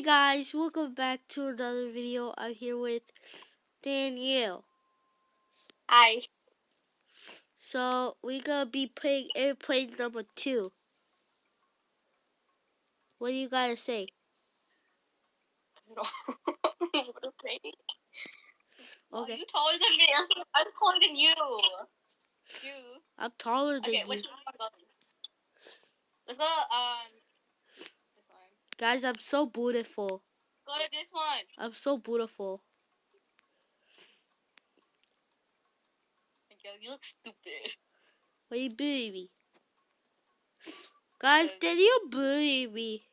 guys, welcome back to another video. I'm here with Danielle. Hi. So we're gonna be playing airplane number 2. What do you gotta say? What a thing. Okay. Oh, you taller than me. I'm taller than you. I'm taller than okay, you. which one do you want to go to? Let's go, this one. Guys, I'm so beautiful. Go to this one. I'm so beautiful. Miguel, you look stupid. Why you bullying me? Guys, did you bully me?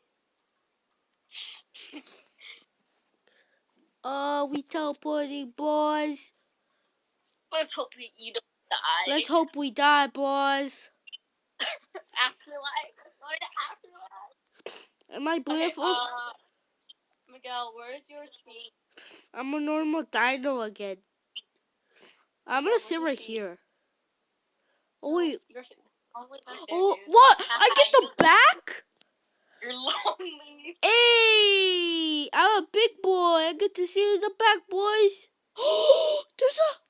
Oh, we teleporting, boys. Let's hope you don't die. Let's hope we die, boys. Afterlife. Go to afterlife. Am I beautiful? Okay, Miguel, where's your seat? I'm a normal dino again. I'm gonna sit right here. Oh, wait. Oh, what? I get the back? You're lonely. Hey, I'm a big boy. I get to see the back, boys. There's a.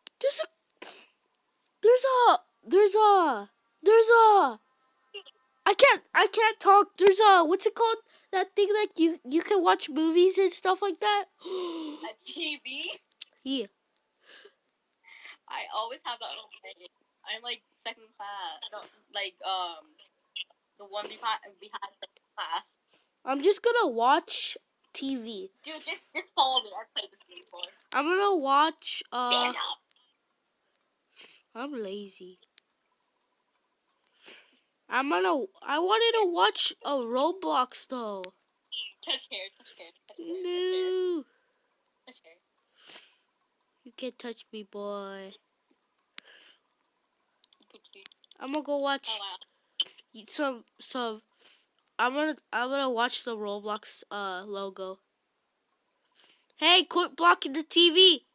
I can't talk. There's a, what's it called? That thing that you can watch movies and stuff like that. A TV? Yeah. I always have that open. I'm like second class. No, like the one behind second class. I'm just gonna watch TV. Dude, just follow me. I've played this game before. I'm gonna watch Stand up. I'm lazy. I wanted to watch a Roblox though. Touch hair. No. Touch hair. You can't touch me, boy. Oopsie. I'm gonna go watch some. I'm gonna watch the Roblox logo. Hey, quit blocking the TV.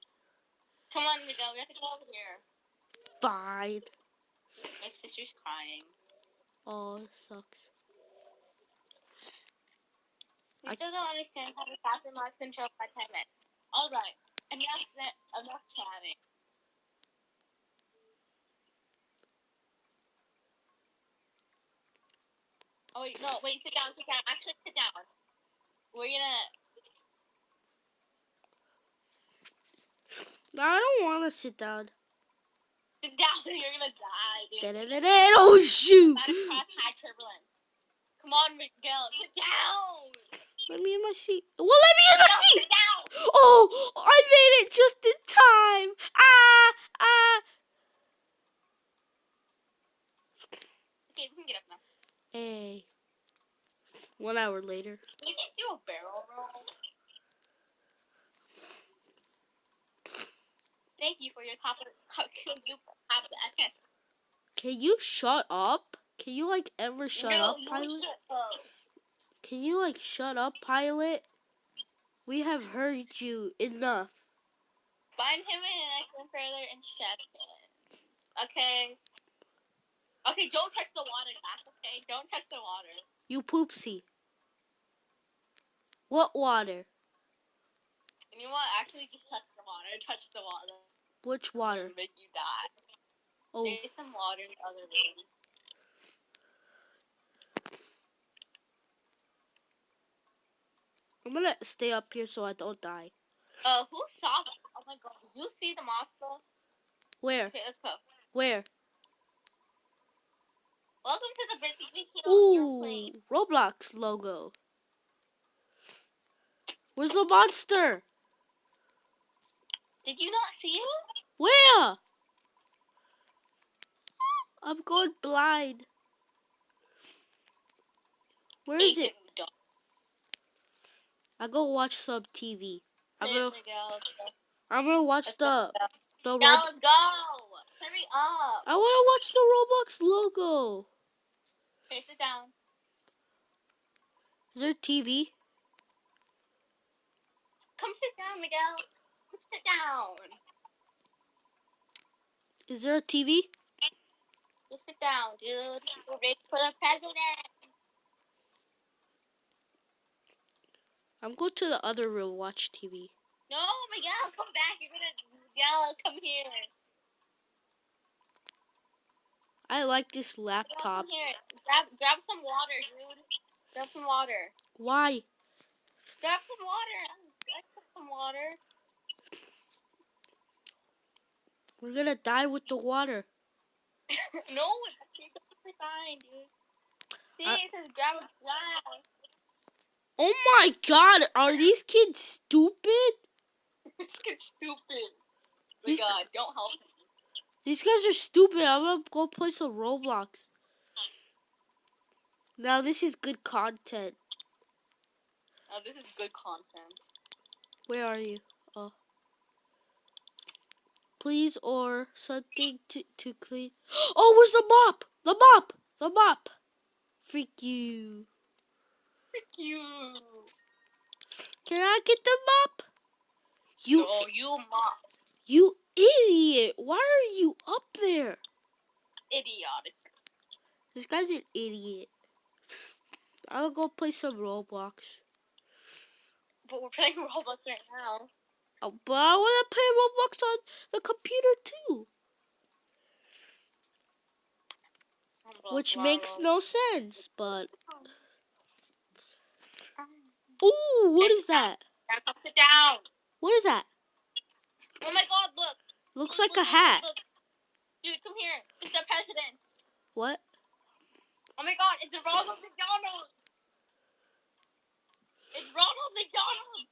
Come on, Miguel. We have to go over here. Fine. My sister's crying. Oh, it sucks. I still don't understand how the captain lost control by 10 minutes. Alright. Enough chatting. Oh wait, no, wait, sit down. Actually, sit down. We're gonna... No, I don't want to sit down. Sit down, you're gonna die, dude. Oh, shoot. About to cross high turbulence. Come on, Miguel, sit down. Let me in my seat. Well, let me in my seat. Sit down. Oh, I made it just in time. Okay, we can get up now. Hey. 1 hour later. Can you just do a barrel roll? Thank you for your Can you shut up? Can you like ever shut up, pilot? Can you like shut up, pilot? We have heard you enough. Find him in an excellent further and check it. Okay. Okay, don't touch the water, Jack, okay? Don't touch the water. You poopsie. What water? You know what? Actually, just touch the water. Touch the water. Which water? It'll make you die. Oh. There's some water in the other room. I'm gonna stay up here so I don't die. Who saw that? Oh my god. Did you see the monster? Where? Okay, let's go. Where? Welcome to the Busy Hill Airplane. Roblox logo. Where's the monster? Did you not see it? Where? I'm going blind. Where is it? I'll go watch some TV. I'm gonna watch the now let's go. Hurry up. I wanna watch the Roblox logo. Okay, sit down. Is there TV? Come sit down, Miguel. Sit down. Is there a TV? Just sit down, dude. We're ready for the president. I'm going to the other room, watch TV. No, Miguel, come back. You're gonna yell. Come here. I like this Miguel, laptop. come here. Grab some water, dude. Grab some water. Why? Grab some water. I took some water. We're gonna die with the water. No, it's perfectly fine, dude. See, it says grab a glass. Oh my god, are these kids stupid? It's stupid. These- God, don't help him. These guys are stupid. I'm gonna go play some Roblox. Now this is good content. Oh, this is good content. Where are you? Oh. Please or something to clean. Oh, where's the mop? The mop! The mop! Freak you. Frick you. Can I get the mop? No, you mop. You idiot! Why are you up there? Idiotic. This guy's an idiot. I'll go play some Roblox. But we're playing Roblox right now. Oh, but I want to play Roblox on the computer too. Which makes no sense, but... Ooh, what is that? Sit down. What is that? Oh my god, look. Looks like a hat. Look. Dude, come here. It's the president. What? Oh my god, it's Ronald McDonald. It's Ronald McDonald.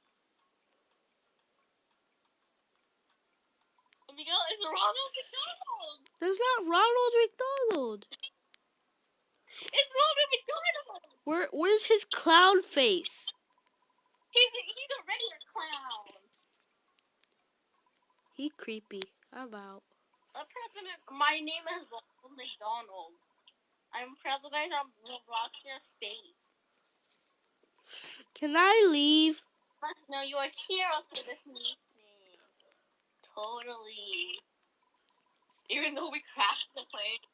Oh my god, it's Ronald McDonald. There's not Ronald McDonald. It's Ronald McDonald. Where's his clown face? He's a regular clown. He creepy. I'm out. President, my name is Ronald McDonald. I'm president of Rochester State. Can I leave? Must know you are heroes for this meeting. Totally. Even though we crashed the plane.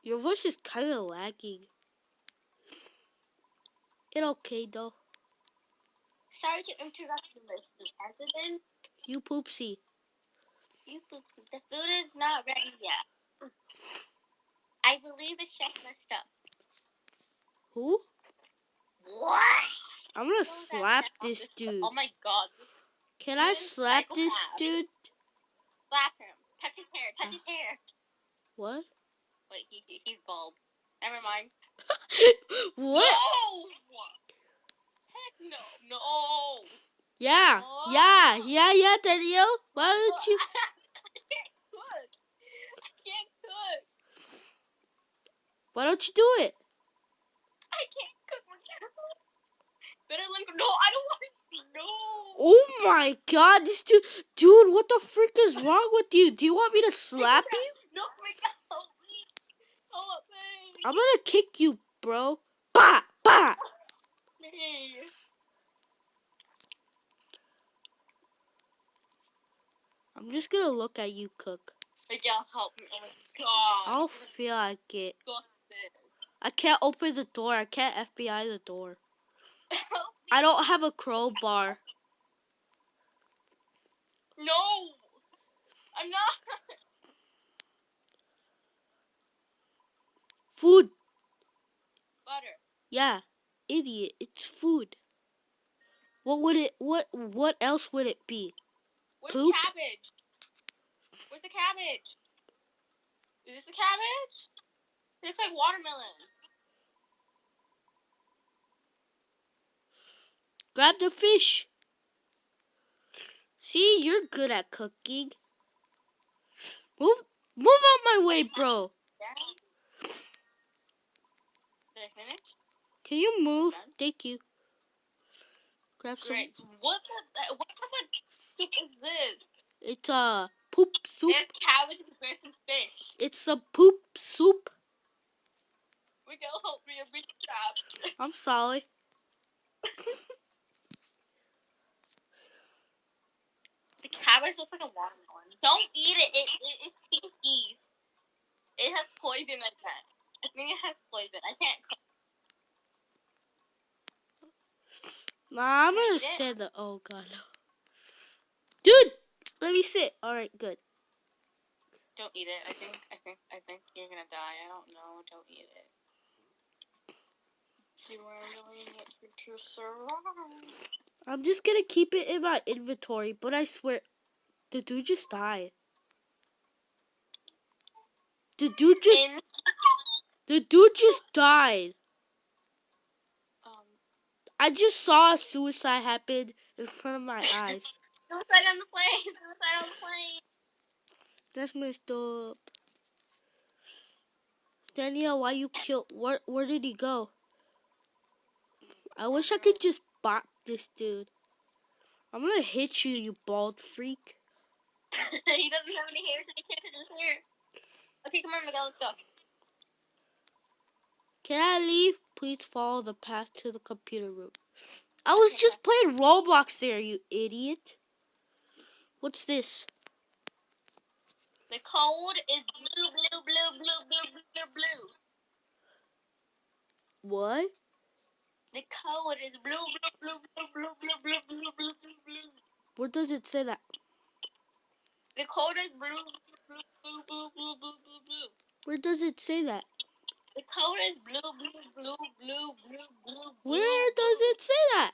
Your voice is kind of lagging. It's okay though. Sorry to interrupt you, Mr. President. You poopsie. You poopsie. The food is not ready yet. I believe the chef messed up. Who? What? I'm gonna slap this dude. Oh my god. Can I slap this dude? Slap him. Touch his hair. Touch his hair. What? Wait, he's bald. Never mind. What? No! Heck no. No. Yeah. No. Yeah, Danielle. Why don't you? I can't cook. I can't cook. Why don't you do it? I can't cook. Better learn. No, I don't want to. No. Oh my god, this dude, what the frick is wrong with you? Do you want me to slap you? No, Miguel, please. Help me. I'm gonna kick you, bro. Bah! Hey. I'm just gonna look at you cook. Miguel, help me. Oh my god. I don't feel like it. Disgusting. I can't open the door. I can't FBI the door. Help me. I don't have a crowbar. No. I'm not. Food. Butter. Yeah, idiot. It's food. What else would it be? Where's Poop? the cabbage? Where's the cabbage? Is this a cabbage? It looks like watermelon. Grab the fish. See, you're good at cooking. Move out my way, bro. Yeah. Did I finish? Can you move? Done. Thank you. Grab some. Great. What type of soup is this? It's poop soup. It's cabbage and grits and fish. It's a poop soup. Miguel, help me. I'm being trapped. I'm sorry. The cabbage looks like a watermelon. Don't eat it. It's stinky. It has poison, I bet. I think it has poison. I can't cook. Nah, I'm Can I gonna eat it? stand up. Oh god. Dude, let me sit. Alright, good. Don't eat it. I think you're gonna die. I don't know. Don't eat it. You are doing it to survive. I'm just gonna keep it in my inventory, but I swear, the dude just died. The dude just died. I just saw a suicide happen in front of my eyes. Suicide on the plane. Suicide on the plane. That's messed up. Danielle, why you killed? Where did he go? I wish I could just bop this dude. I'm gonna hit you, you bald freak. He doesn't have any hair, so he can't hit his hair. Okay, come on, Miguel, let's go. Can I leave? Please follow the path to the computer room. I was just playing Roblox there, you idiot. What's this? The code is blue, blue, blue, blue, blue, blue, blue. What? The code is blue, blue, blue, blue, blue, blue, blue, blue, blue, blue, blue. Where does it say that? The code is blue, blue, blue, blue, blue, blue, blue, blue. Where does it say that? The code is blue, blue, blue, blue, blue, blue, blue. Where does it say that?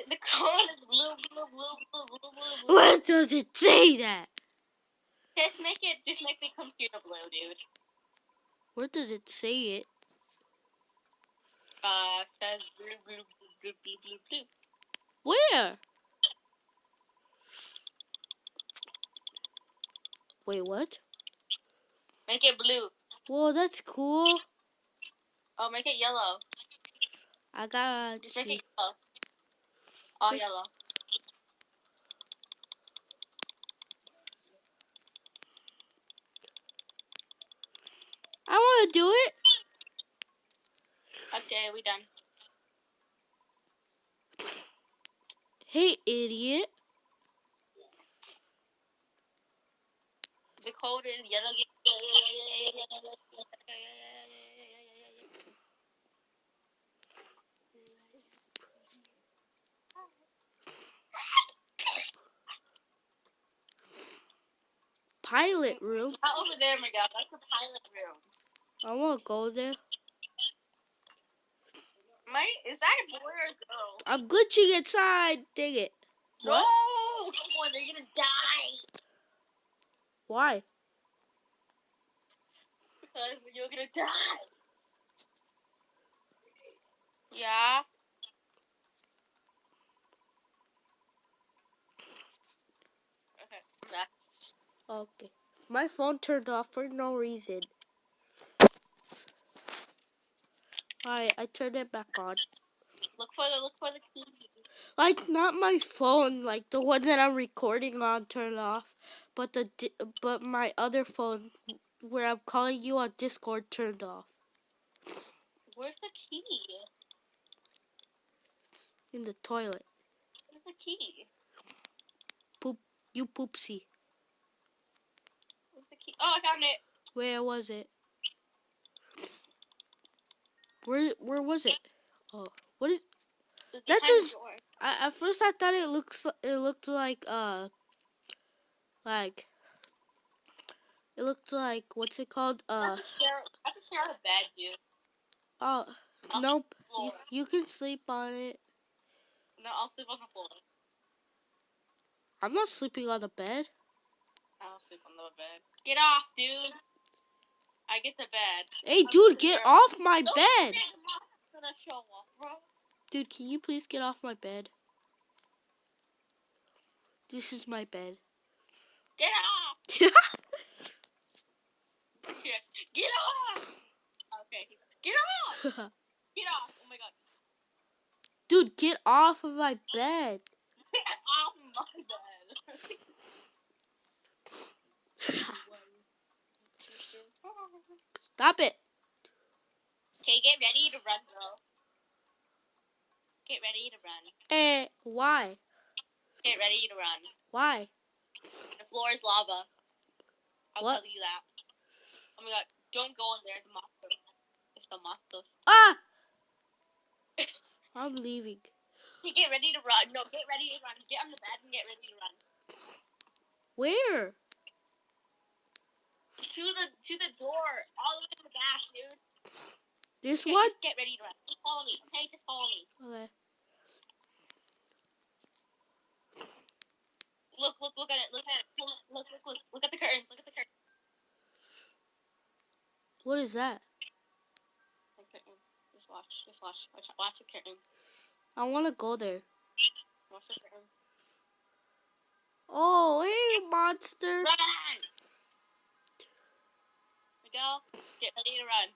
The code is blue, blue, blue, blue, blue, blue, blue. Where does it say that? Just make the computer blue, dude. Where does it say it? Says blue, blue, blue, blue, blue, blue. Where? Wait, what? Make it blue. Whoa, that's cool. Oh, make it yellow. I got Just make it yellow. All yellow. I want to do it. Okay, we done. Hey, idiot. The code is yellow. Pilot room. Not over there, Miguel. That's the pilot room. I want to go there. Is that a boy or a girl? I'm glitching inside. Dang it. No! What? Come on, they're gonna die. Why? Because you're gonna die. Yeah. Okay, I'm back. Okay. My phone turned off for no reason. Alright, I turned it back on. Look for the key. Like, not my phone, like the one that I'm recording on turned off, but but my other phone where I'm calling you on Discord turned off. Where's the key? In the toilet. Where's the key? You poopsie. Where's the key? Oh, I found it. Where was it? Where was it? Oh, what is? That just. At first I thought it looked like it looked like what's it called? I have to share a bed, dude. Oh, nope. You can sleep on it. No, I'll sleep on the floor. I'm not sleeping on the bed. I'll sleep on the bed. Get off, dude. I get the bed. Hey, dude, get off my bed. Gonna show off, bro. Dude, can you please get off my bed? This is my bed. Get off. Get off. Okay. Get off. Get off. Oh my god. Dude, get off of my bed. Get off my bed. Stop it. Okay, get ready to run, bro. Get ready to run. Why? Get ready to run. Why? The floor is lava. I'll What? tell you that. Oh my god, don't go in there, the monster. It's the monster. Ah! I'm leaving. Okay, get ready to run. No, get ready to run. Get on the bed and get ready to run. Where? To the door, all the way in the back, dude. This Okay, one? just get ready to run. Just follow me. Okay, just follow me. Okay. Look at it. Look at it. Look at the curtains. Look at the curtains. What is that? The curtain. Just watch. Watch the curtain. I want to go there. Watch the curtain. Oh, hey, monster. Run! Miguel, get ready to run.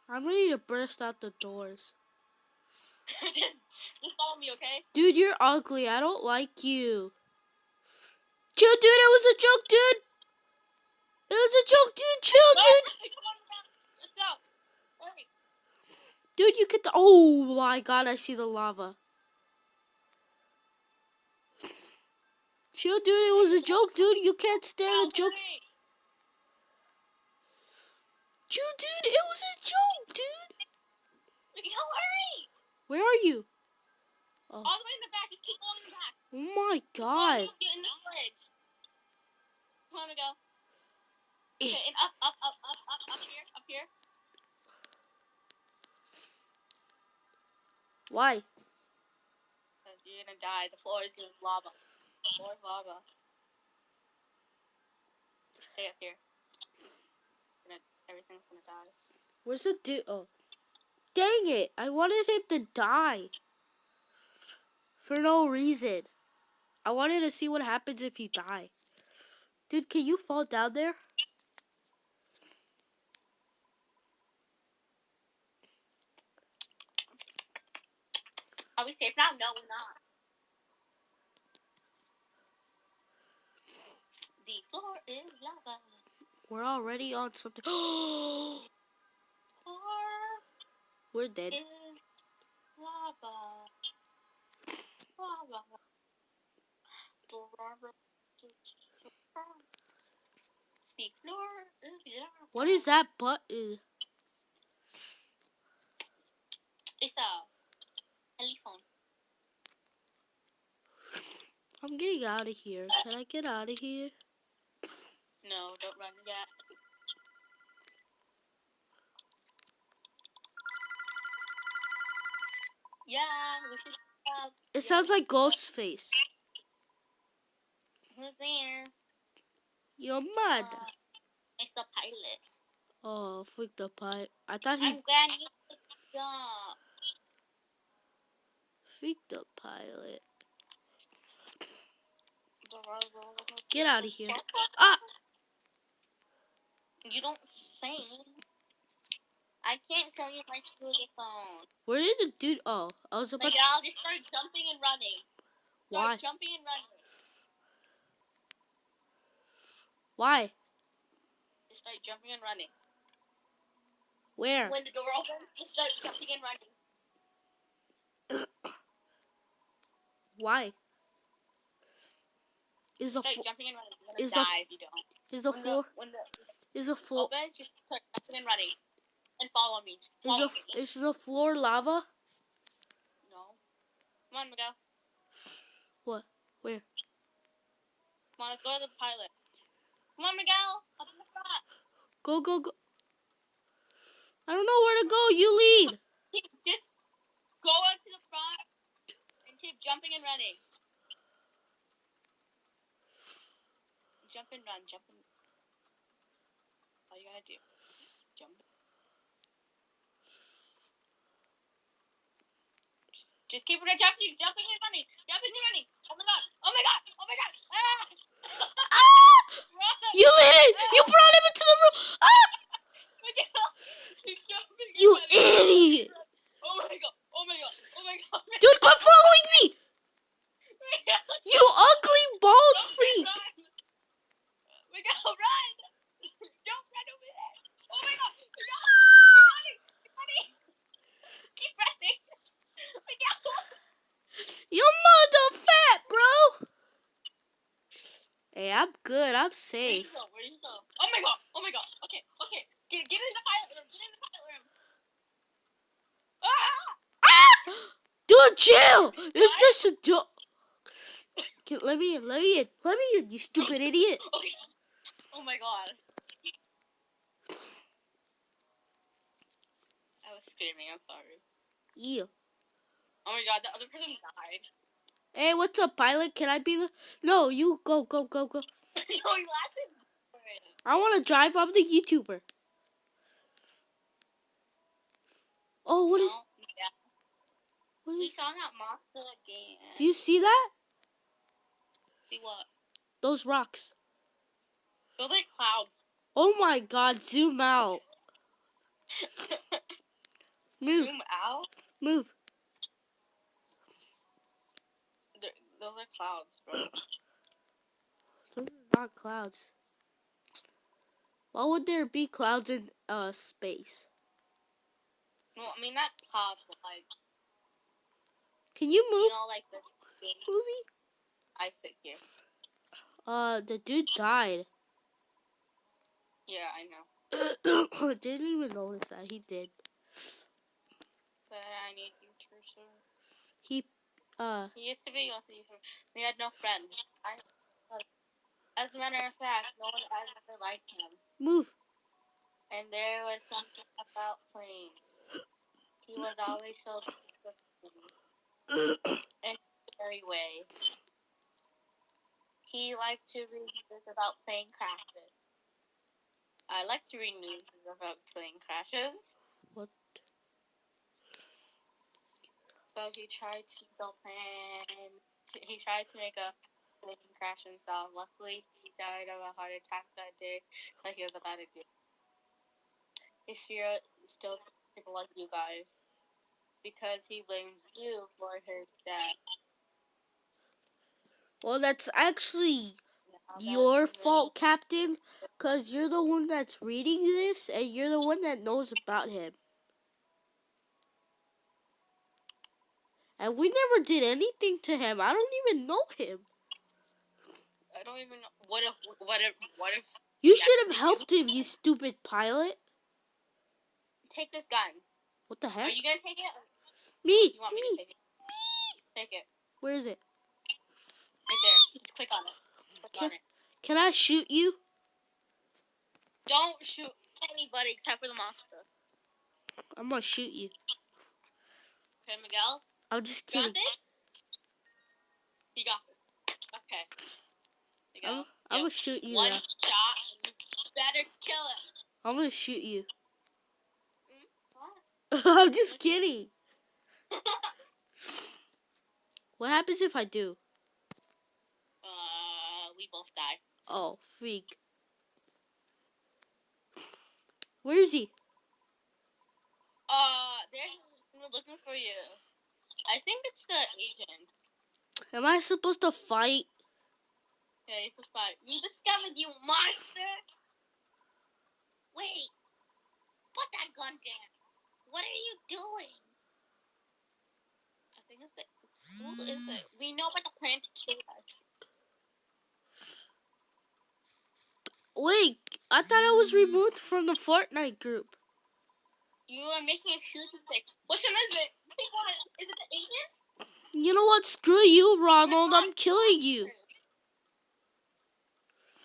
I'm ready to burst out the doors. just follow me, okay? Dude, you're ugly. I don't like you. Chill, dude. It was a joke, dude. It was a joke, dude. Chill, dude. Come on, let's go. Hurry. Dude, you get the... Oh, my God. I see the lava. Chill, dude. It was a joke, dude. You can't stand a joke. Hurry. Chill, dude. It was a joke, dude. Miguel, hurry. Where are you? Oh, All the way in the back. Just keep going in the back. oh my God. Get in the fridge. Come on, Miguel. Eh. Okay, and up here. Why? Because you're gonna die. The floor is gonna be lava. The floor is lava. Just stay up here. Everything's gonna die. Where's the dude? Oh. Dang it. I wanted him to die. For no reason. I wanted to see what happens if you die. Dude, can you fall down there? Are we safe now? No, we're not. The floor is lava. We're already on something. Floor We're dead. is lava. Lava. The floor is lava. What is that button? It's a telephone. I'm getting out of here. Can I get out of here? No, don't run yet. Yeah, we should have. It sounds like Ghostface. Who's there? Your mother. It's the pilot. Oh, freak the pilot. I thought he... I'm glad you picked up. Freak the pilot. Get out of here. Ah! You don't sing. I can't tell you my phone. Where did the dude... Oh, I was about Like, to... I'll just start jumping and running. Why? Jumping and running. Why? Just start jumping and running. Where? When the door opens, just start jumping and running. Why? Is the Start floor... jumping and running. You're gonna die if you don't. Is the floor... When the Is the floor... opens, just start jumping and running. And follow me. Just follow me. Is the floor lava? No. Come on, Miguel. What? Where? Come on, let's go to the pilot. Come on, Miguel. Up in the front. Go, go, go. I don't know where to go. You lead. Just go up to the front and keep jumping and running. Jump and run. Jump and... All you gotta do. Jump. Just keep jumping and running. Jumping and running. Oh my god. Oh my god. Oh my god. Ah! Ah! Run. You lead it. You brought him into the room. Ah! Miguel. He's jumping and You running. idiot. Oh my god. Oh my god. Oh my god. Dude, quit following me. Miguel. You ugly bald freak. Run. Miguel, run. Don't run over there. Oh my god. Miguel. Keep running. Keep running. Keep running. Miguel. Your mother fat, bro. Hey, I'm good. I'm safe. Where you go? Oh my god. Oh my god. Okay. Okay. Get in the pilot room. Get in the pilot room. Ah! Ah! Dude, chill! It's just a joke. Let me in, you stupid idiot. Okay. Oh my god. I was screaming, I'm sorry. Yeah. Oh my god, the other person died. Hey, what's up, pilot? Can I be the... No, you go. No, he lasted. I want to drive. I'm the YouTuber. Oh, what is... Yeah. What We is... saw that monster again. Do you see that? See what? Those rocks. Those are clouds. Oh my god, zoom out. Move. Zoom out? Move. Those are clouds, bro. Those are not clouds. Why would there be clouds in space? No, I mean not clouds, but like... Can you move? You know, like the Movie? I sit here. The dude died. Yeah, I know. Didn't even notice that. He did. But I need you to, sir. He used to be, we had no friends. As a matter of fact, no one ever liked him. move. And there was something about planes. He was always so in a scary way. He liked to read news about plane crashes. I like to read news about plane crashes. What? So he tried to build plane. He tried to make a plane crash himself. Luckily, he died of a heart attack that day, like he was about to do. His spirit still people like you guys because he blames you for his death. Well, that's actually Now your fault, Captain, because you're the one that's reading this, and you're the one that knows about him. And we never did anything to him. I don't even know him. I don't even know. What if? You should have helped him, you stupid pilot. Take this gun. What the heck? Are you gonna take it? Me. You want me to take it? Take it. Where is it? Right there. Just click on it. Click on it. Can I shoot you? Don't shoot anybody except for the monster. I'm gonna shoot you. Okay, Miguel? I'm just You got kidding. this? You got this. Okay. Miguel, I'm gonna shoot you one now. shot and you better kill him. I'm gonna shoot you. What? I'm just kidding. What happens if I do? We both die. Oh, freak. Where is he? They're looking for you. I think it's the agent. Am I supposed to fight? Yeah, it's a fight. We discovered you, monster! Wait! Put that gun down! What are you doing? I think it's the... Who is it? We know about the plan to kill us. Wait, I thought I was removed from the Fortnite group. You are making a huge mistake. Which one is it? Pick one. Is it the agent? You know what? Screw you, Ronald. I'm killing you.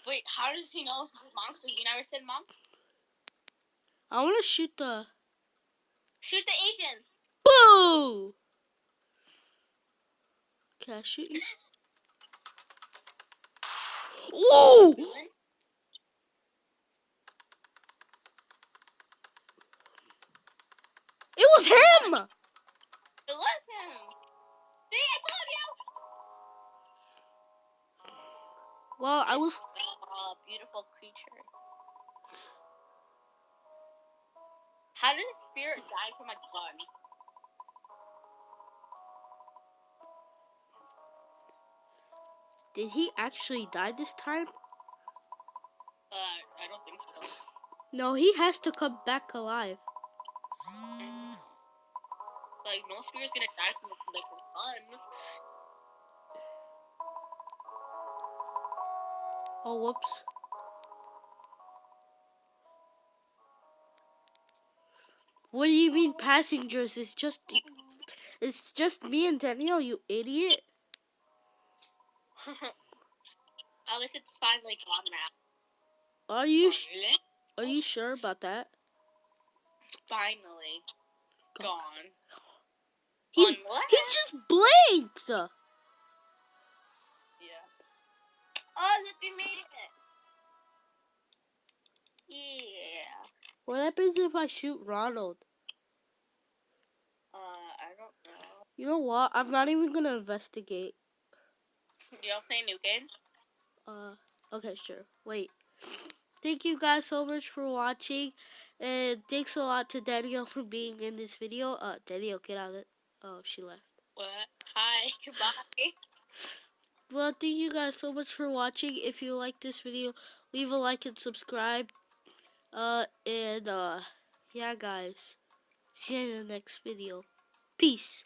Wait, how does he know it's monsters? You never said monsters. I want to shoot the... Shoot the agents. Boo! Can I shoot you? Ooh! It was him! It was him. See, I told you. Well, I was... A beautiful creature. How did the spirit die from a gun? Did he actually die this time? I don't think so. No, he has to come back alive. Like, no spirit's gonna die from like a gun. Oh, whoops. What do you mean passengers? It's just... It's just me and Danielle, you idiot. At least it's finally gone now. Are you sure about that? Finally gone. He Unless just blinked. yeah. Oh, look, we made it. Yeah. What happens if I shoot Ronald? I don't know. You know what? I'm not even gonna investigate. You all play new games? Okay, sure. Wait. Thank you guys so much for watching, and thanks a lot to Danielle for being in this video. Danielle, get out of it. Oh, she left. What? Hi. Bye. Well, thank you guys so much for watching. If you like this video, leave a like and subscribe. Yeah, guys. See you in the next video. Peace.